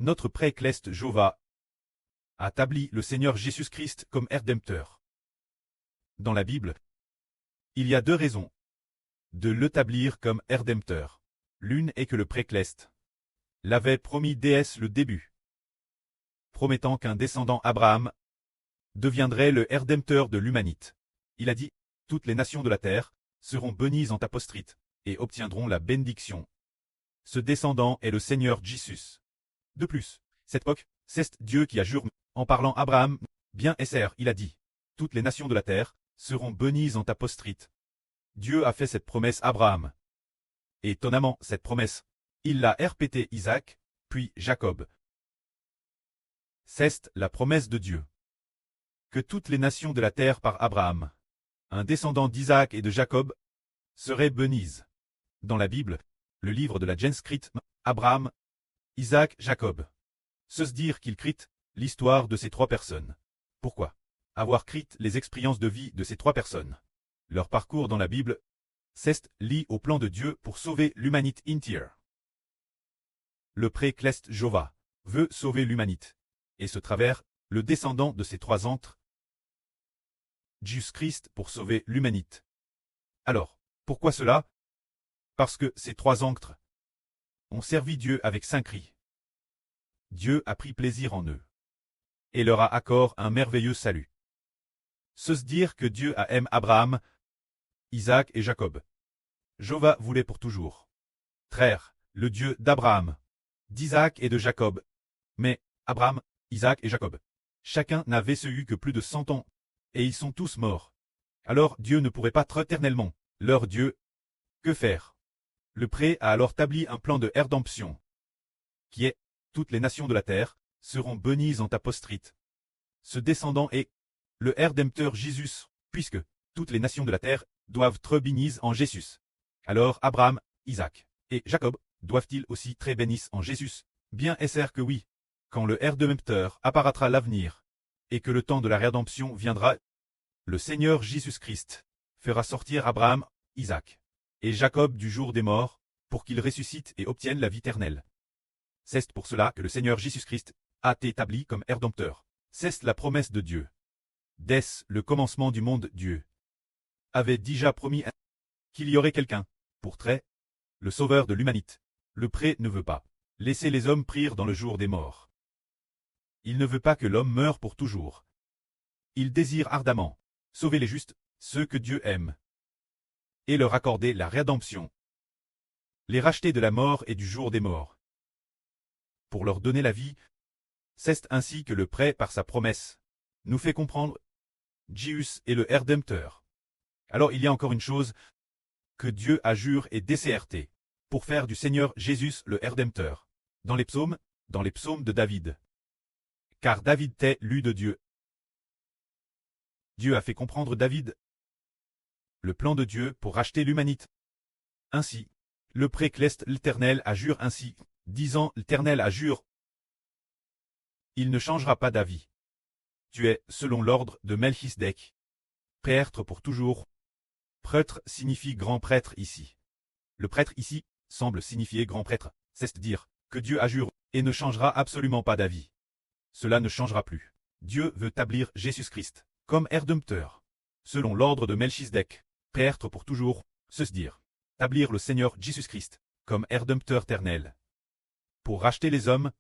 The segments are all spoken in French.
Notre pré-Cleste Jova a établi le Seigneur Jésus-Christ comme Rédempteur. Dans la Bible, il y a deux raisons de l'établir comme Rédempteur. L'une est que le pré-Cleste l'avait promis dès le début, promettant qu'un descendant Abraham deviendrait le Rédempteur de l'humanité. Il a dit, toutes les nations de la terre seront bénies en ta postérité et obtiendront la bénédiction. Ce descendant est le Seigneur Jésus. De plus, cette époque, c'est Dieu qui a juré, en parlant à Abraham, bien Esser, il a dit, toutes les nations de la terre seront bénies en ta postérité. Dieu a fait cette promesse à Abraham. Étonnamment, cette promesse, il l'a répétée Isaac, puis Jacob. C'est la promesse de Dieu. Que toutes les nations de la terre par Abraham, un descendant d'Isaac et de Jacob, seraient bénies. Dans la Bible, le livre de la Genèse crit Abraham, Isaac, Jacob. Se dire qu'il crit l'histoire de ces trois personnes. Pourquoi avoir crit les expériences de vie de ces trois personnes. Leur parcours dans la Bible, c'est lié au plan de Dieu pour sauver l'humanité entière. Le pré-Cleste Jova veut sauver l'humanité. Et ce travers, le descendant de ces trois antres, Jésus-Christ pour sauver l'humanité. Alors, pourquoi cela? Parce que ces trois ancres ont servi Dieu avec saint cris. Dieu a pris plaisir en eux et leur a accordé un merveilleux salut. Se dire que Dieu a aimé Abraham, Isaac et Jacob. Jova voulait pour toujours traire le Dieu d'Abraham, d'Isaac et de Jacob. Mais Abraham, Isaac et Jacob, chacun n'avait eu que plus de 100 ans, et ils sont tous morts. Alors Dieu ne pourrait pas être éternellement leur Dieu. Que faire? Le pré a alors établi un plan de rédemption, qui est, toutes les nations de la terre seront bénies en ta postérité. Ce descendant est le Rédempteur Jésus, puisque toutes les nations de la terre doivent être bénies en Jésus. Alors Abraham, Isaac et Jacob doivent-ils aussi être bénis en Jésus? Bien est-ce que oui, quand le Rédempteur apparaîtra à l'avenir, et que le temps de la rédemption viendra, le Seigneur Jésus-Christ fera sortir Abraham, Isaac et Jacob du jour des morts, pour qu'ils ressuscitent et obtiennent la vie éternelle. C'est pour cela que le Seigneur Jésus-Christ a été établi comme Rédempteur. C'est la promesse de Dieu. Dès le commencement du monde, Dieu avait déjà promis qu'il y aurait quelqu'un pour traiter le sauveur de l'humanité. Le pré ne veut pas laisser les hommes périr dans le jour des morts. Il ne veut pas que l'homme meure pour toujours. Il désire ardemment sauver les justes, ceux que Dieu aime, et leur accorder la rédemption, les racheter de la mort et du jour des morts, pour leur donner la vie. C'est ainsi que le pré, par sa promesse, nous fait comprendre Jésus est le Rédempteur. Alors il y a encore une chose que Dieu a juré et décerté pour faire du Seigneur Jésus le Rédempteur. Dans les psaumes de David. Car David était lu de Dieu. Dieu a fait comprendre David le plan de Dieu pour racheter l'humanité. Ainsi, le pré-Cleste l'Éternel a juré ainsi, disant l'Éternel a juré. Il ne changera pas d'avis. Tu es, selon l'ordre de Melchisedec, prêtre pour toujours. Prêtre signifie grand prêtre ici. Le prêtre ici semble signifier grand prêtre, c'est-à-dire que Dieu a juré et ne changera absolument pas d'avis. Cela ne changera plus. Dieu veut établir Jésus-Christ comme Rédempteur, selon l'ordre de Melchisedec, prêtre pour toujours, c'est-à-dire établir le Seigneur Jésus-Christ comme Rédempteur éternel, pour racheter les hommes,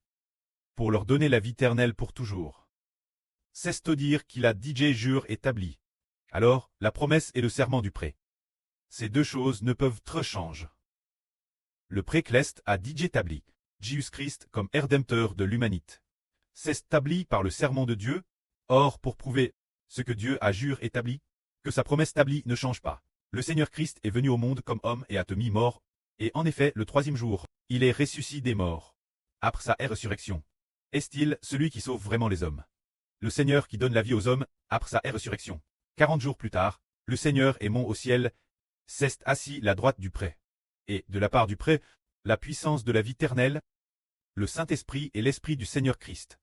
pour leur donner la vie éternelle pour toujours. C'est-à-dire qu'il a déjà jure établi. Alors, la promesse et le serment du pré. Ces deux choses ne peuvent être changer. Le pré-Cleste a déjà établi Jésus-Christ comme Rédempteur de l'humanité. C'est établi par le serment de Dieu. Or, pour prouver ce que Dieu a juré établi, que sa promesse établie ne change pas, le Seigneur Christ est venu au monde comme homme et a été mis mort, et en effet, le troisième jour, il est ressuscité des morts. Après sa résurrection, est-il celui qui sauve vraiment les hommes? Le Seigneur qui donne la vie aux hommes, après sa résurrection. 40 jours plus tard, le Seigneur est monté au ciel, s'est assis la droite du pré. Et, de la part du pré, la puissance de la vie éternelle, le Saint-Esprit et l'Esprit du Seigneur Christ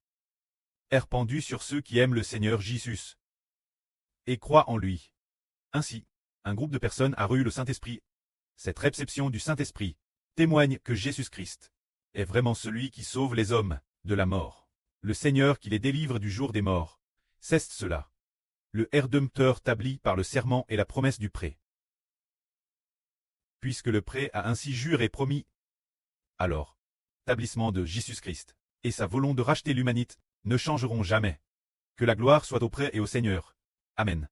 est répandu sur ceux qui aiment le Seigneur Jésus et croient en lui. Ainsi, un groupe de personnes a reçu le Saint-Esprit. Cette réception du Saint-Esprit témoigne que Jésus-Christ est vraiment celui qui sauve les hommes. de la mort. Le Seigneur qui les délivre du jour des morts. Cesse cela. Le Rédempteur tabli par le serment et la promesse du prêt. Puisque le prêt a ainsi juré et promis, alors, l'établissement de Jésus-Christ et sa volonté de racheter l'humanité ne changeront jamais. Que la gloire soit au prêt et au Seigneur. Amen.